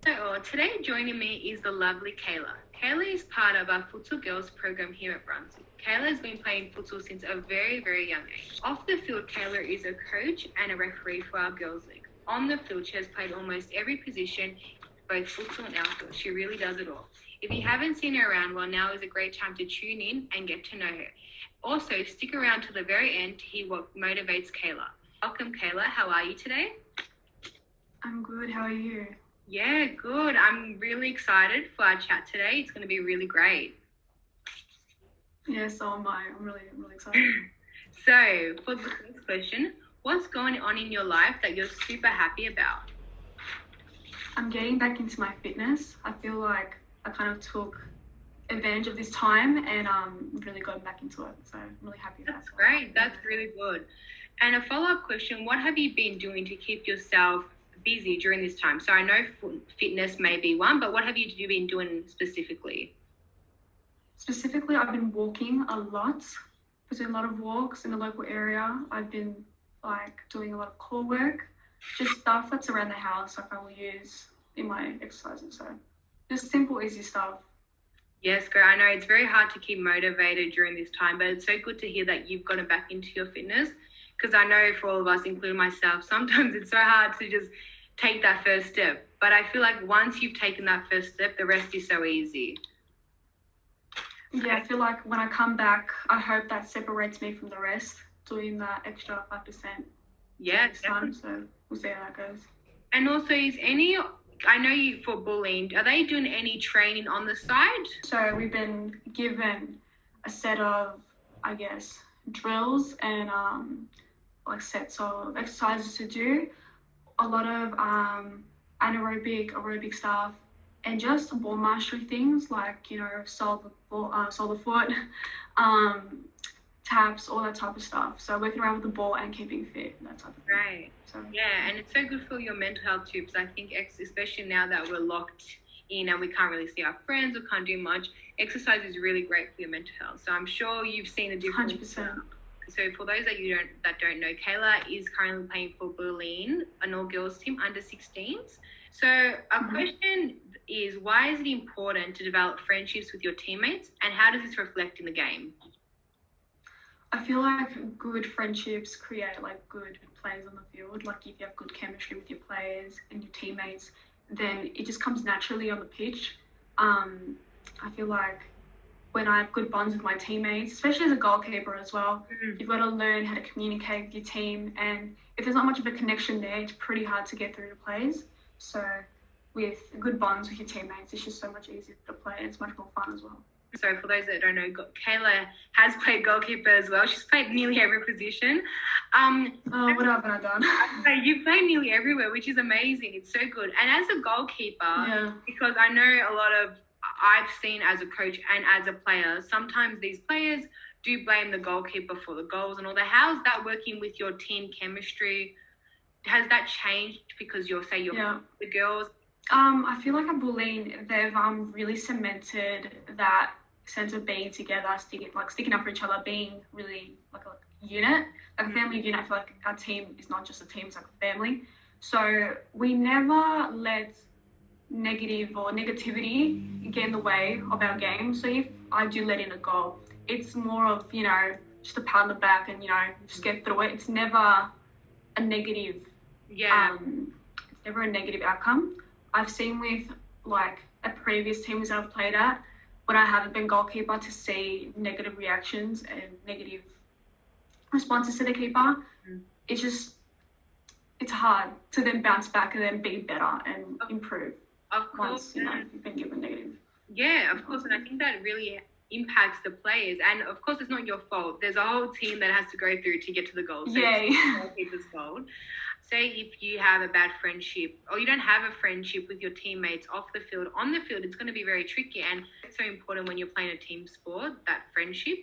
Today joining me is the lovely Kayla. Kayla is part of our Futsal Girls program here at Brunswick. Kayla has been playing futsal since a very, very young age. Off the field, Kayla is a coach and a referee for our girls' league. On the field, she has played almost every position, both futsal and outdoor. She really does it all. If you haven't seen her around, well, now is a great time to tune in and get to know her. Also, stick around to the very end to hear what motivates Kayla. Welcome, Kayla. How are you today? I'm good. How are you? Yeah, good. I'm really excited for our chat today. It's going to be really great. Yeah, so am I. I'm really excited. So, for the first question, what's going on in your life that you're super happy about? I'm getting back into my fitness. I feel like I kind of took advantage of this time and really got back into it. So I'm really happy about that. That's great. That's really good. And a follow-up question, what have you been doing to keep yourself busy during this time? So I know fitness may be one, but what have you been doing specifically? Specifically, I've been walking a lot. I've doing a lot of walks in the local area. I've been doing a lot of core work, just stuff that's around the house I will use in my exercises. So just simple, easy stuff. Yes, girl, I know it's very hard to keep motivated during this time, but it's so good to hear that you've gotten back into your fitness, because I know for all of us, including myself, sometimes it's so hard to just take that first step. But I feel like once you've taken that first step, the rest is so easy. Yeah, I feel like when I come back, I hope that separates me from the rest, doing that extra 5%. Yeah, this time, so we'll see how that goes. And also, I know you for bullying, are they doing any training on the side? So we've been given a set of, I guess, drills and sets of exercises to do, a lot of aerobic stuff, and just ball mastery things like, solve the foot, taps, all that type of stuff. So working around with the ball and keeping fit, that type of thing. Right. So yeah, and it's so good for your mental health too, because I think especially now that we're locked in and we can't really see our friends or can't do much, exercise is really great for your mental health. So I'm sure you've seen a difference. 100%. So for those that don't know, Kayla is currently playing for Berlin, an all-girls team under 16s. So our question is, why is it important to develop friendships with your teammates, and how does this reflect in the game? I feel like good friendships create good players on the field. Like if you have good chemistry with your players and your teammates, then it just comes naturally on the pitch. I feel like when I have good bonds with my teammates, especially as a goalkeeper as well, you've got to learn how to communicate with your team. And if there's not much of a connection there, it's pretty hard to get through to players. So with good bonds with your teammates, it's just so much easier to play, and it's much more fun as well. So for those that don't know, Kayla has played goalkeeper as well. She's played nearly every position. What haven't I done? You've played nearly everywhere, which is amazing. It's so good. And as a goalkeeper, because I know I've seen as a coach and as a player, sometimes these players do blame the goalkeeper for the goals and all that. How's that working with your team chemistry? Has that changed because you're the girls? I feel like at Bulleen, they've really cemented that sense of being together, sticking up for each other, being really like a unit, like a family unit. I feel like our team is not just a team, it's like a family. So we never let negative or negativity get in the way of our game. So if I do let in a goal, it's more of, just a pat on the back and, just get through it. It's never a negative. Yeah. It's never a negative outcome. I've seen with at previous teams that I've played at, when I haven't been goalkeeper, to see negative reactions and negative responses to the keeper. It's hard to then bounce back and then be better and improve. Of course. Once you've been given negative. Yeah, of course, and I think that really impacts the players. And of course, it's not your fault. There's a whole team that has to go through to get to the goal. So Yay. It's goalkeeper's fault. Say if you have a bad friendship or you don't have a friendship with your teammates off the field, on the field, it's going to be very tricky. And it's so important when you're playing a team sport, that friendship,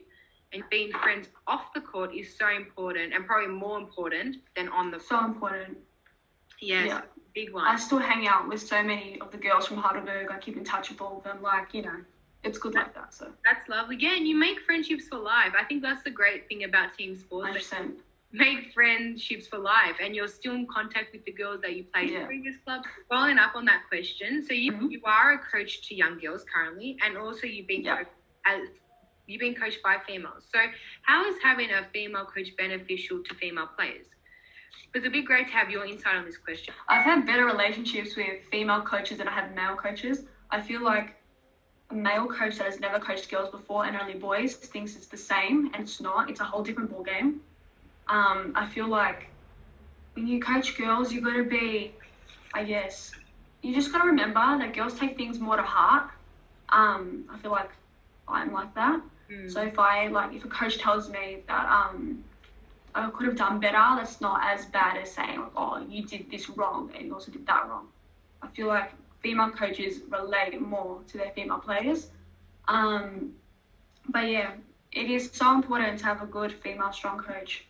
and being friends off the court is so important, and probably more important than on the court. So important. Yes, yeah. Big one. I still hang out with so many of the girls from Heidelberg. I keep in touch with all of them. It's good like that. So that's lovely. Yeah, and you make friendships for life. I think that's the great thing about team sports. 100%. made friendships for life, and you're still in contact with the girls that you played in Yeah. previous clubs. Following up on that question, so you are a coach to young girls currently, and also Yeah. you've been coached by females. So how is having a female coach beneficial to female players? Because it'd be great to have your insight on this question. I've had better relationships with female coaches than I have male coaches. I feel like a male coach that has never coached girls before and only boys thinks it's the same, and it's not. It's a whole different ball game. I feel like when you coach girls, you got to be, I guess, you just got to remember that girls take things more to heart. I feel like I'm like that. So if a coach tells me that I could have done better, that's not as bad as saying, like, oh, you did this wrong and you also did that wrong. I feel like female coaches relate more to their female players. But yeah, it is so important to have a good female strong coach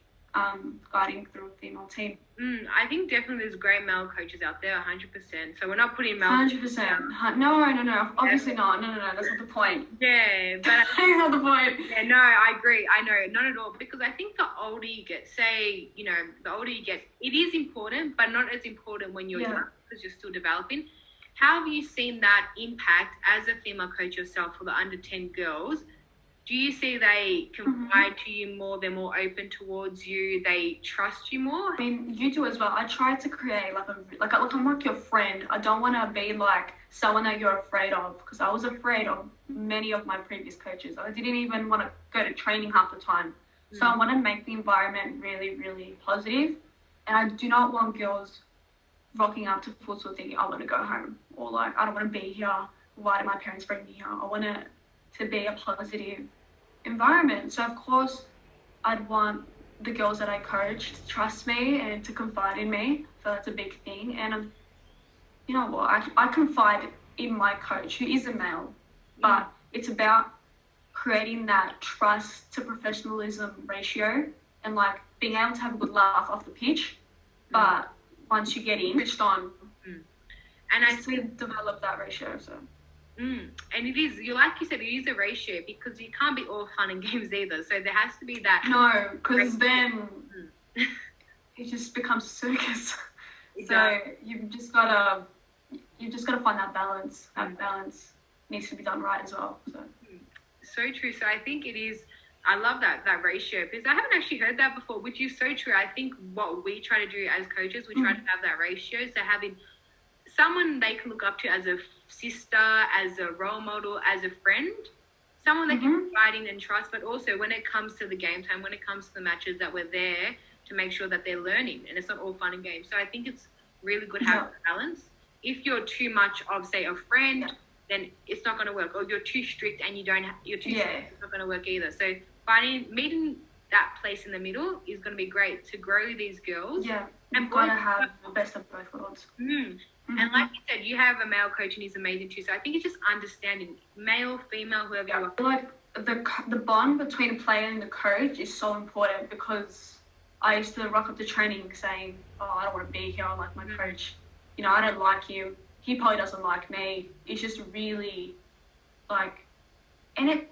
guiding through a female team. I think definitely there's great male coaches out there, 100%. So we're not putting male 100%. No, obviously not. No, that's not the point. Yeah, but That's not the point. yeah, no, I agree. I know, not at all. Because I think the older you get, the older you get, it is important, but not as important when you're young because you're still developing. How have you seen that impact as a female coach yourself for the under 10 girls? Do you see they confide to you more? They're more open towards you. They trust you more. I mean, you do as well. I try to create like I'm like your friend. I don't want to be like someone that you're afraid of, because I was afraid of many of my previous coaches. I didn't even want to go to training half the time. So I want to make the environment really, really positive, and I do not want girls rocking up to futsal thinking I want to go home, or like I don't want to be here. Why do my parents bring me here? I want it to be a positive environment. So of course I'd want the girls that I coach to trust me and to confide in me. So that's a big thing. And you know what, I confide in my coach, who is a male, but it's about creating that trust to professionalism ratio, and like being able to have a good laugh off the pitch, but once you get in, switched on, and I think develop that ratio. So and it is, like you said, it is a ratio, because you can't be all fun and games either. So there has to be that. No, because then it just becomes a circus. So you've just gotta find that balance. That balance needs to be done right as well. So true. So I think it is. I love that ratio, because I haven't actually heard that before, which is so true. I think what we try to do as coaches, we try to have that ratio. So having someone they can look up to as a sister, as a role model, as a friend, someone they can confide in and trust, but also when it comes to the game time, when it comes to the matches, that we're there to make sure that they're learning and it's not all fun and games. So I think it's really good having a balance. If you're too much of, say, a friend, then it's not going to work. Or you're too strict and you're too strict, it's not going to work either. So meeting that place in the middle is going to be great to grow these girls. Yeah, you've got to have the best of both worlds. And like you said, you have a male coach and he's amazing too. So I think it's just understanding, male, female, whoever you are. Like the bond between a player and the coach is so important, because I used to rock up to training saying, oh, I don't want to be here. I like my coach. You know, I don't like you. He probably doesn't like me. It's just really like, and it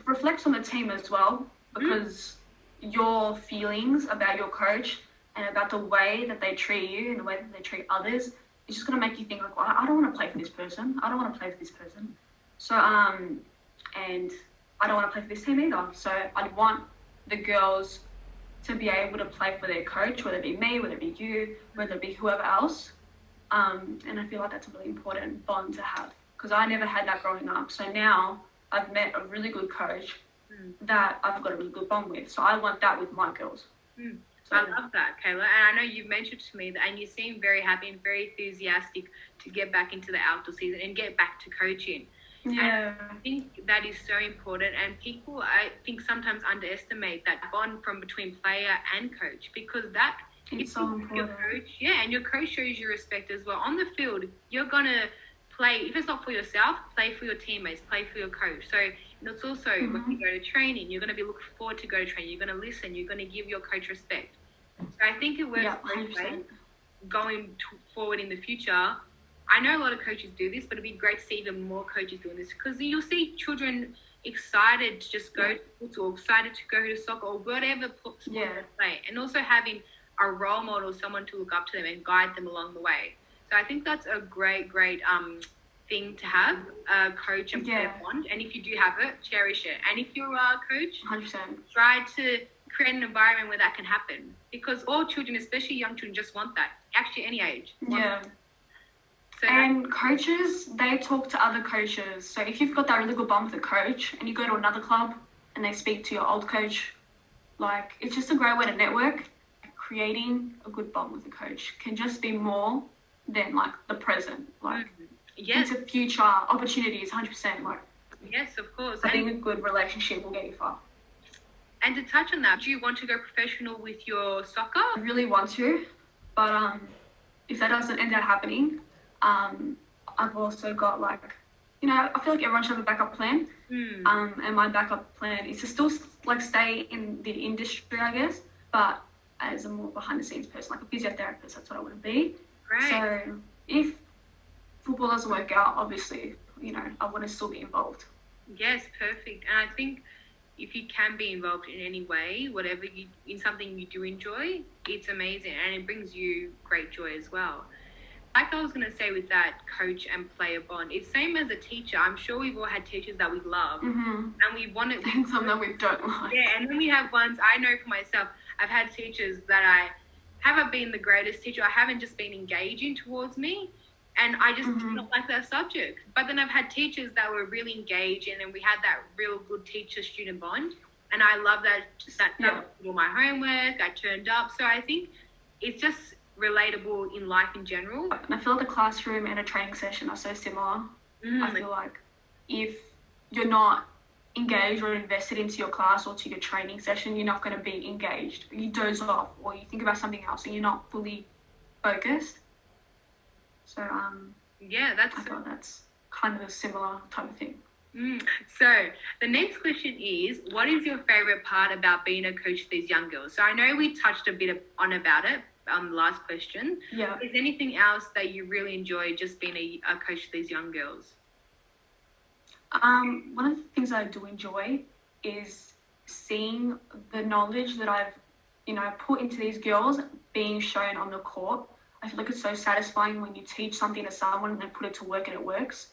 reflects on the team as well, because your feelings about your coach and about the way that they treat you and the way that they treat others, it's just going to make you think like, well, I don't want to play for this person. I don't want to play for this person. So, and I don't want to play for this team either. So I'd want the girls to be able to play for their coach, whether it be me, whether it be you, whether it be whoever else. And I feel like that's a really important bond to have, because I never had that growing up. So now I've met a really good coach that I've got a really good bond with. So I want that with my girls. So, I love that, Kayla. And I know you've mentioned to me that, and you seem very happy and very enthusiastic to get back into the outdoor season and get back to coaching. Yeah. And I think that is so important, and people, I think, sometimes underestimate that bond from between player and coach, because that it's so important. And your coach shows you respect as well. On the field, you're going to play, if it's not for yourself, play for your teammates, play for your coach. So it's also when you go to training, you're going to be looking forward to go to training. You're going to listen. You're going to give your coach respect. So I think it works both ways going forward in the future. I know a lot of coaches do this, but it'd be great to see even more coaches doing this, because you'll see children excited to just go to football, excited to go to soccer or whatever sport they play, and also having a role model, someone to look up to them and guide them along the way. So I think that's a great thing to have, a coach and player bond. And if you do have it, cherish it. And if you're a coach, 100%. try to create an environment where that can happen, because all children, especially young children, just want that. Actually, any age. So and coaches, they talk to other coaches. So if you've got that really good bond with a coach and you go to another club and they speak to your old coach, like, it's just a great way to network. Creating a good bond with a coach can just be more than like the present. Like, into future opportunities, 100%. Like, yes, of course. Having a good relationship will get you far. And to touch on that, do you want to go professional with your soccer? I really want to, but if that doesn't end up happening, I've also got, like, you know, I feel like everyone should have a backup plan. And my backup plan is to still like stay in the industry, I guess, but as a more behind the scenes person, like a physiotherapist, that's what I want to be. Great. So if football doesn't work out, obviously, you know, I want to still be involved. Yes, perfect. And I think if you can be involved in any way, whatever in something you do enjoy, it's amazing, and it brings you great joy as well. Like I was going to say with that coach and player bond, it's same as a teacher. I'm sure we've all had teachers that we love, and we want it. And some that we don't like. Yeah, and then we have ones, I know for myself, I've had teachers that I haven't been the greatest teacher. I haven't just been engaging towards me, and I just did not like that subject. But then I've had teachers that were really engaging, and we had that real good teacher-student bond. And I love that I did all my homework, I turned up. So I think it's just relatable in life in general. And I feel like the classroom and a training session are so similar. I feel like if you're not engaged or invested into your class or to your training session, you're not going to be engaged. You doze off or you think about something else and you're not fully focused. So I feel like that's kind of a similar type of thing. So the next question is, what is your favorite part about being a coach to these young girls? So I know we touched a bit on about it on the last question. Yeah. Is there anything else that you really enjoy just being a coach to these young girls? One of the things I do enjoy is seeing the knowledge that I've, you know, put into these girls being shown on the court. I feel like it's so satisfying when you teach something to someone and they put it to work and it works.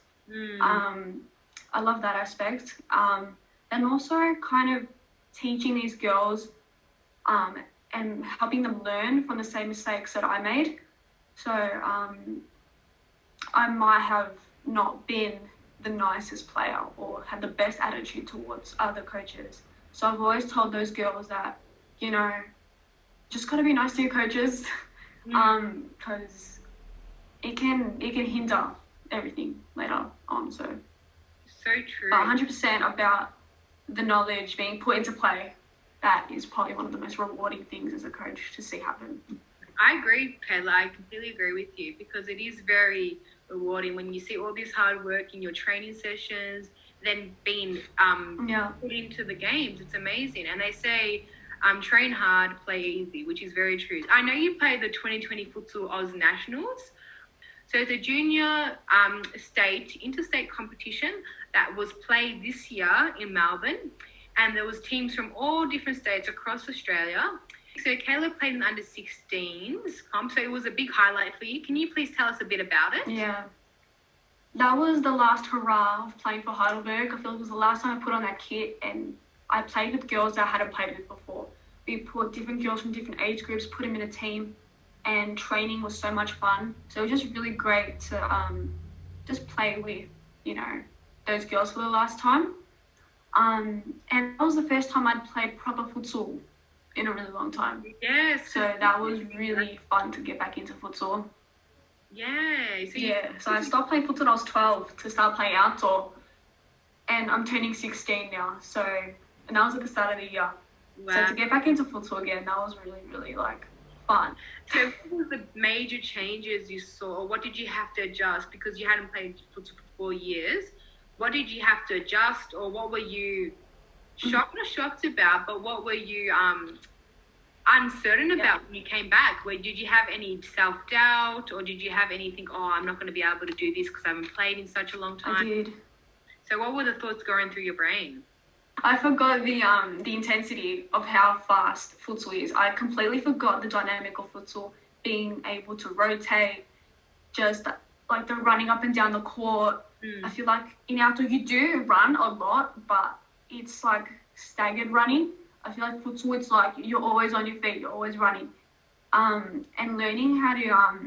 I love that aspect. And also kind of teaching these girls and helping them learn from the same mistakes that I made. So I might have not been the nicest player or had the best attitude towards other coaches. So I've always told those girls that, you know, just got to be nice to your coaches, because it can hinder everything later on. So true. 100% about the knowledge being put into play. That is probably one of the most rewarding things as a coach to see happen. I agree, Kayla. I completely agree with you, because it is very rewarding when you see all this hard work in your training sessions, then being put into the games. It's amazing. And they say, train hard, play easy, which is very true. I know you played the 2020 Futsal Oz Nationals. So it's a junior interstate competition that was played this year in Melbourne. And there was teams from all different states across Australia. So Kayla played in under 16s comp, so it was a big highlight for you. Can you please tell us a bit about it? Yeah. That was the last hurrah of playing for Heidelberg. I feel it was the last time I put on that kit, and I played with girls that I hadn't played with before. We put different girls from different age groups, put them in a team, and training was so much fun. So it was just really great to just play with, you know, those girls for the last time. And that was the first time I'd played proper futsal in a really long time. Yes. So that was really fun to get back into futsal. Yeah. So I stopped playing futsal when I was 12 to start playing outdoor. And I'm turning 16 now. So, and that was at the start of the year. Wow. So to get back into futsal again, that was really, really like fun. So what were the major changes you saw? What did you have to adjust? Because you hadn't played futsal for 4 years. What did you have to adjust, or what were you not shocked about, but what were you uncertain about when you came back? Did you have any self-doubt, or did you have anything, I'm not going to be able to do this because I haven't played in such a long time? I did. So what were the thoughts going through your brain? I forgot the intensity of how fast futsal is. I completely forgot the dynamic of futsal, being able to rotate, just like the running up and down the court. I feel like in outdoor you do run a lot, but it's like staggered running. I feel like futsal, it's like you're always on your feet, you're always running. And learning how to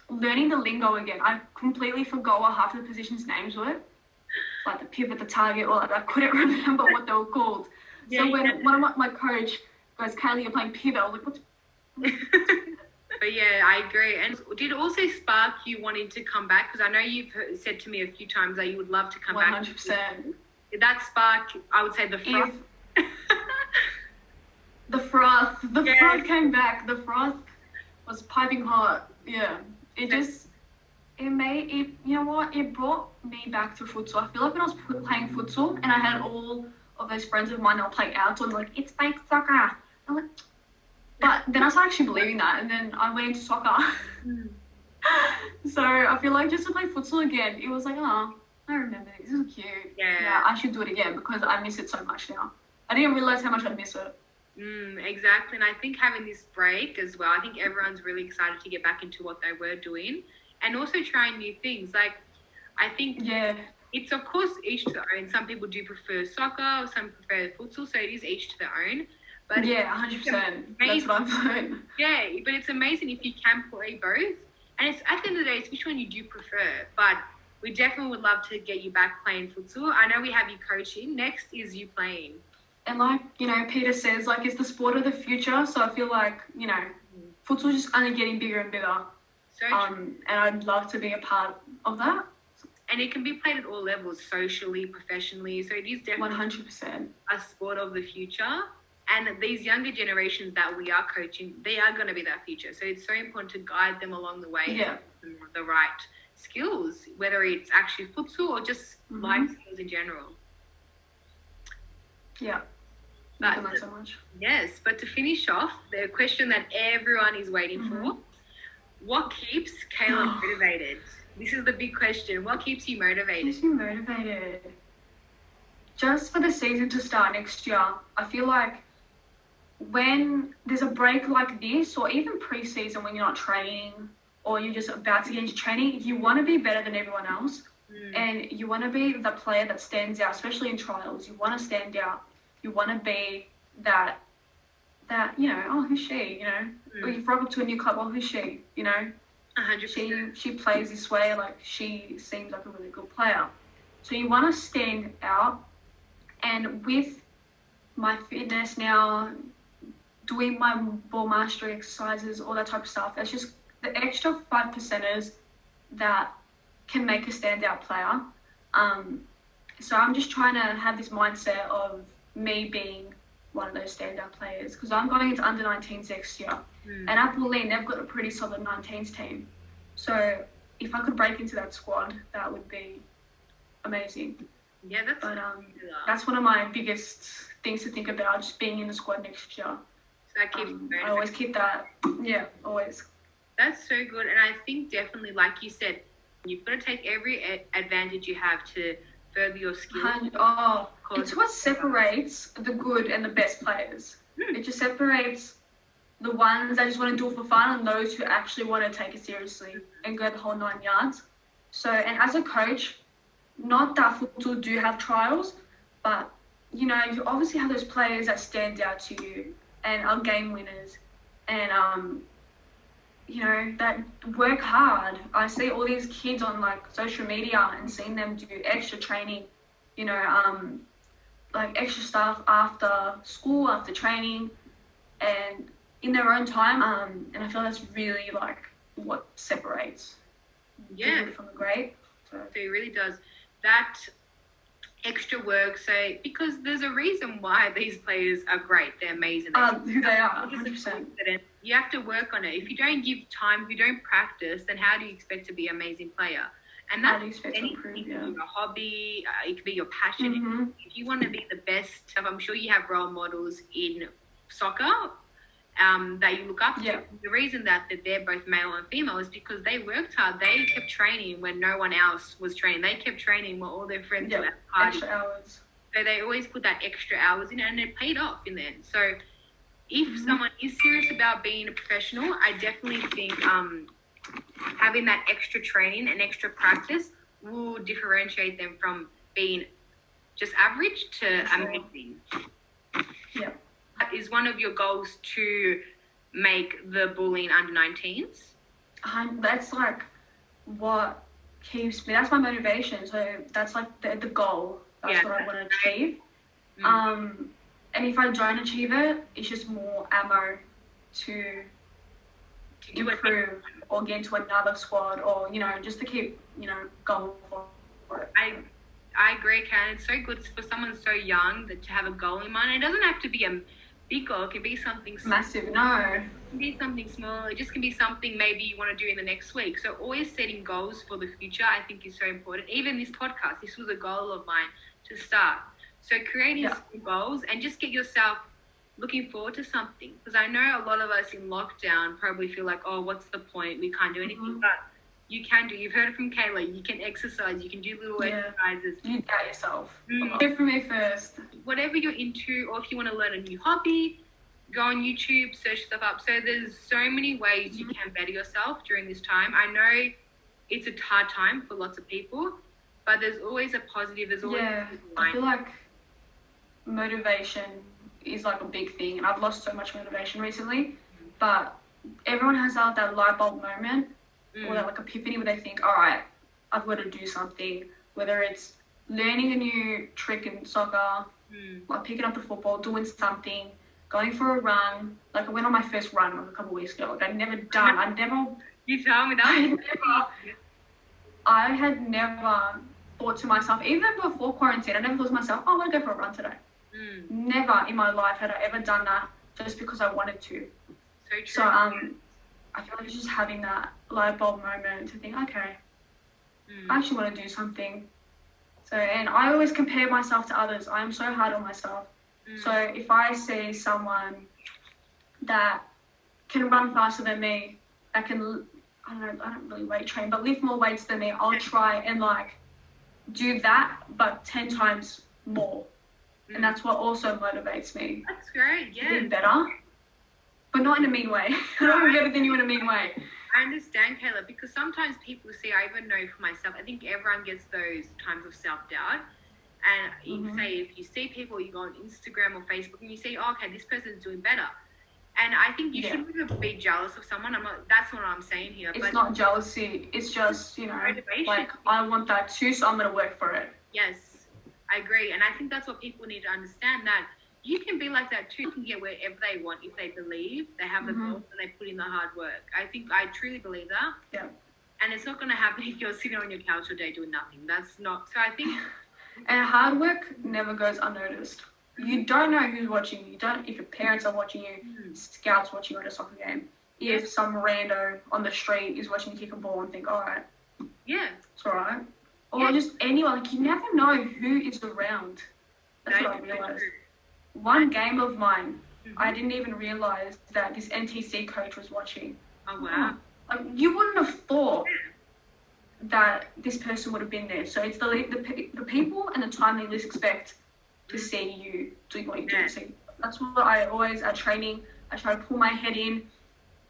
learning the lingo again. I completely forgot what half the positions' names were, like the pivot, the target, or like I couldn't remember what they were called. Yeah, so when one of my coach goes, "Kayla, you're playing pivot," I was like, "What's?" But yeah, I agree. And did it also spark you wanting to come back? Because I know you've said to me a few times that you would love to come 100%. back. 100%. Did that spark, I would say, the froth? The froth came back. The froth was piping hot. Yeah. It you know what? It brought me back to futsal. I feel like when I was playing futsal and I had all of those friends of mine that were playing outdoor, like, it's fake soccer. I'm like, but then I started actually believing that, and then I went into soccer. So I feel like just to play futsal again, it was like, oh, I remember this. This is cute. Yeah, I should do it again because I miss it so much now. I didn't realize how much I miss it. Exactly. And I think having this break as well, I think everyone's really excited to get back into what they were doing and also trying new things. Like, I think it's, of course, each to their own. Some people do prefer soccer, some prefer futsal, so it is each to their own. But 100%. That's what I've learned. Yeah, but it's amazing if you can play both. And it's at the end of the day, it's which one you do prefer. But we definitely would love to get you back playing futsal. I know we have you coaching. Next is you playing. And like, you know, Peter says, like, it's the sport of the future. So I feel like, you know, futsal is just only getting bigger and bigger. So true. And I'd love to be a part of that. And it can be played at all levels, socially, professionally. So it is definitely 100% a sport of the future. And these younger generations that we are coaching, they are going to be that future. So it's so important to guide them along the way. Yeah. The right skills, whether it's actually futsal or just life skills in general. Yeah. But, thank you so much. Yes, but to finish off, the question that everyone is waiting for, what keeps Kayla motivated? This is the big question. What keeps you motivated? Keeps me motivated? Just for the season to start next year, I feel like when there's a break like this, or even pre-season when you're not training or you're just about to get into training, you want to be better than everyone else. And you want to be the player that stands out, especially in trials. You want to stand out. You want to be that, you know, oh, who's she, you know? Or you've rocked up to a new club, oh, who's she, you know? 100%. She plays this way, like, she seems like a really good player. So you want to stand out. And with my fitness now, doing my ball mastery exercises, all that type of stuff, it's just the extra 5%ers that can make a standout player. So I'm just trying to have this mindset of me being one of those standout players, because I'm going into under 19s next year. And at Pauline, they've got a pretty solid 19s team. So if I could break into that squad, that would be amazing. Yeah, that's one of my biggest things to think about, just being in the squad next year. So that keeps I always keep that. Yeah, always. That's so good. And I think definitely, like you said, you've got to take every advantage you have to further your skills. It's what separates the good and the best players. It just separates the ones that just want to do it for fun and those who actually want to take it seriously and go the whole 9 yards. So, and as a coach, not that futsal do have trials, but, you know, you obviously have those players that stand out to you and are game winners and, you know, that work hard. I see all these kids on, like, social media and seeing them do extra training, you know, like extra stuff after school, after training, and in their own time. And I feel that's really, like, what separates the good from the great. So it really does. That extra work, so because there's a reason why these players are great. They're amazing. Who they are, 100%. You have to work on it. If you don't give time, if you don't practice, then how do you expect to be an amazing player? And that's anything, your hobby, it could be your passion. If you want to be the best, I'm sure you have role models in soccer that you look up to. Yeah. The reason that they're both male and female is because they worked hard. They kept training when no one else was training. They kept training while all their friends were at the party. Extra hours. So they always put that extra hours in, and it paid off in the end. So if someone is serious about being a professional, I definitely think having that extra training and extra practice will differentiate them from being just average to amazing. Yeah. Is one of your goals to make the bullying under 19s? That's like what keeps me. That's my motivation. So that's like the goal. That's what I want to achieve. And if I don't achieve it, it's just more ammo to improve or get into another squad, or just to keep going for it. I agree, Karen. It's so good for someone so young to have a goal in mind. It doesn't have to be a big goal. It can be something massive. No. It can be something small. It just can be something maybe you want to do in the next week. So always setting goals for the future, I think, is so important. Even this podcast, this was a goal of mine to start. So creating some goals and just get yourself looking forward to something. Because I know a lot of us in lockdown probably feel like, oh, what's the point? We can't do anything. But you can do. You've heard it from Kayla. You can exercise. You can do little exercises. You doubt yourself. Hear from me first. Whatever you're into, or if you want to learn a new hobby, go on YouTube, search stuff up. So there's so many ways you can better yourself during this time. I know it's a hard time for lots of people, but there's always a positive. There's always I feel like motivation is like a big thing, and I've lost so much motivation recently. But everyone has that light bulb moment. Or that like epiphany where they think, all right, I've got to do something. Whether it's learning a new trick in soccer, like picking up the football, doing something, going for a run. Like I went on my first run like a couple of weeks ago. Like You tell me that. I had never thought to myself, even before quarantine, I never thought to myself, oh, I'm going to go for a run today. Never in my life had I ever done that just because I wanted to. So true. So I feel like it's just having that light bulb moment to think, okay, I actually want to do something. So, and I always compare myself to others. I am so hard on myself. So if I see someone that can run faster than me, that can, I don't really weight train, but lift more weights than me, I'll try and like do that, but 10 times more. And that's what also motivates me. That's great, yeah. To be better. But not in a mean way. I'm better than you in a mean way. I understand, Kayla, because sometimes people see, I even know for myself, I think everyone gets those times of self-doubt. And you say, if you see people, you go on Instagram or Facebook and you see, oh, okay, this person's doing better. And I think you shouldn't even be jealous of someone. That's not what I'm saying here. It's not jealousy. It's just, motivation. Like, I want that too, so I'm going to work for it. Yes, I agree. And I think that's what people need to understand, that you can be like that too. You can get wherever they want if they believe, they have the goals, and they put in the hard work. I truly believe that. Yeah. And it's not going to happen if you're sitting on your couch all day doing nothing. That's not. So I think. And hard work never goes unnoticed. You don't know who's watching. You don't. If your parents are watching you, scouts watching you at a soccer game. If some rando on the street is watching you kick a ball and think, all right. Yeah. It's all right. Or just anyone. Like, you never know who is around. That's what I realized. One game of mine, I didn't even realize that this NTC coach was watching. Oh, wow. Like, you wouldn't have thought that this person would have been there. So it's the people and the time they least expect to see you doing what you do. So that's what I always, at training, I try to pull my head in,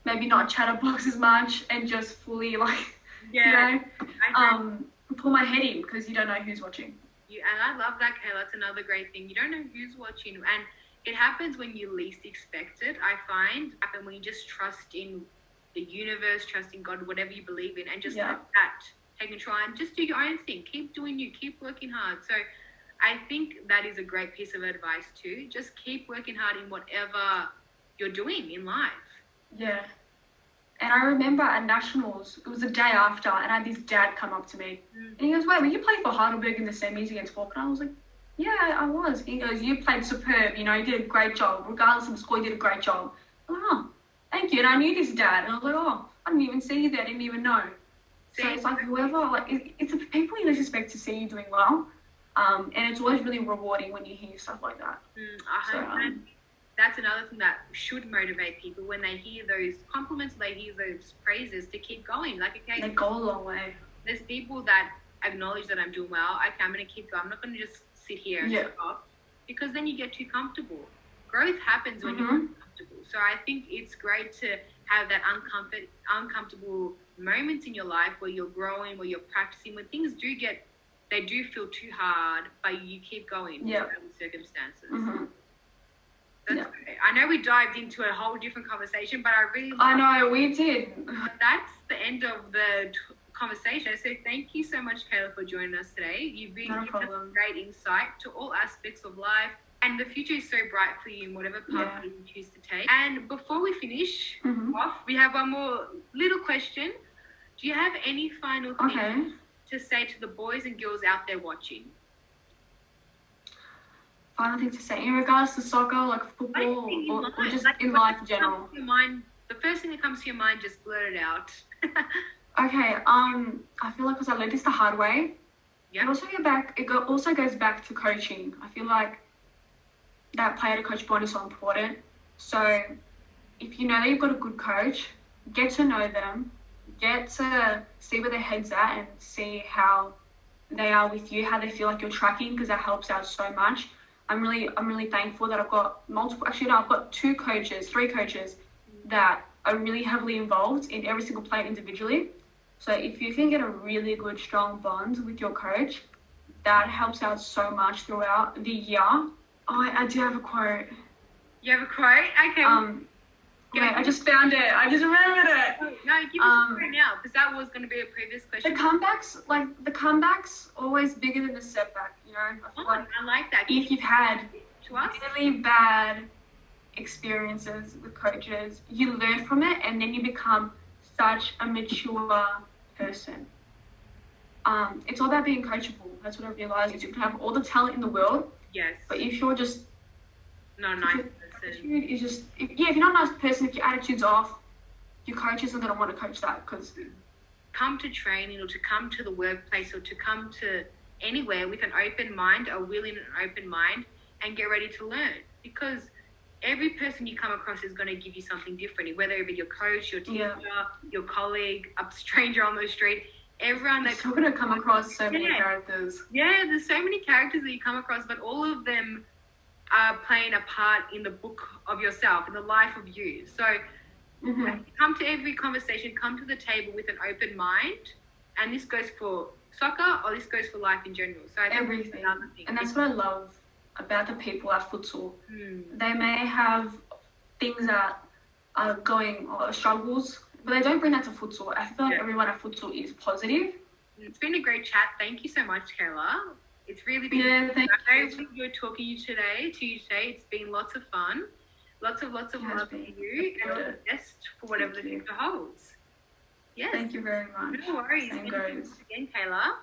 maybe not chatterbox as much, and just fully, like, pull my head in, because you don't know who's watching. And I love that, Kayla. That's another great thing. You don't know who's watching. And it happens when you least expect it, I find. It happens when you just trust in the universe, trust in God, whatever you believe in, and just let that take control and just do your own thing. Keep doing you. Keep working hard. So I think that is a great piece of advice too. Just keep working hard in whatever you're doing in life. Yeah. And I remember at Nationals, it was the day after, and I had this dad come up to me. And he goes, wait, were you playing for Heidelberg in the semis against Falk? And I was like, yeah, I was. He goes, you played superb, you did a great job. Regardless of the score, you did a great job. I'm like, oh, thank you. And I knew this dad, and I was like, oh, I didn't even see you there, I didn't even know. So it's like whoever, like, it's the people you least expect to see you doing well. And it's always really rewarding when you hear stuff like that. that's another thing that should motivate people when they hear those compliments, they hear those praises, to keep going. Like, okay, They go a long way. there's people that acknowledge that I'm doing well. Okay, I'm going to keep going. I'm not going to just sit here and stop, because then you get too comfortable. Growth happens when you're comfortable. So I think it's great to have that uncomfortable moments in your life where you're growing, where you're practicing, when things they do feel too hard, but you keep going in certain circumstances. That's great. I know we dived into a whole different conversation, but I know, we did. That's the end of the conversation. So thank you so much, Kayla, for joining us today. You've been giving us great insight to all aspects of life, and the future is so bright for you in whatever path you choose to take. And before we finish off, we have one more little question. Do you have any final things to say to the boys and girls out there watching? Final thing to say in regards to soccer, like football, or just in life in general? The first thing that comes to your mind, just blurt it out. Okay, I feel like because I learned this the hard way. Yeah. It also goes back to coaching. I feel like that player to coach bond is so important. So if you know that you've got a good coach, get to know them, get to see where their head's at and see how they are with you, how they feel like you're tracking, because that helps out so much. I'm really thankful that I've got I've got three coaches that are really heavily involved in every single player individually. So if you can get a really good, strong bond with your coach, that helps out so much throughout the year. Oh, I do have a quote. You have a quote? Okay. Wait, I just found it. I just remembered it. No, give us a quote now, because that was going to be a previous question. The comeback's always bigger than the setback, you know? I like that. If you've had really bad experiences with coaches, you learn from it, and then you become such a mature person. It's all about being coachable. That's what I realized. You can have all the talent in the world. Yes. But if you're just not a nice person. If you're not a nice person, if your attitude's off, your coach isn't going to want to coach that. Because come to training, or to come to the workplace, or to come to anywhere with an open mind, a willing and open mind, and get ready to learn. Because every person you come across is going to give you something different, whether it be your coach, your teacher, your colleague, a stranger on the street. Everyone that's going to come across so many characters. Yeah, there's so many characters that you come across, but all of them are playing a part in the book of yourself, in the life of you. So come to every conversation, come to the table with an open mind, and this goes for soccer, or this goes for life in general. So I think everything. And that's what I love about the people at futsal. They may have things that are going, or struggles, but they don't bring that to futsal. I feel like everyone at futsal is positive. It's been a great chat. Thank you so much, Kayla. It's really been I really enjoyed talking to you today. It's been lots of fun. Lots of love to you, and all the best for whatever the future holds. Yes. Thank you very much. No worries. Same goes. Again, Kayla.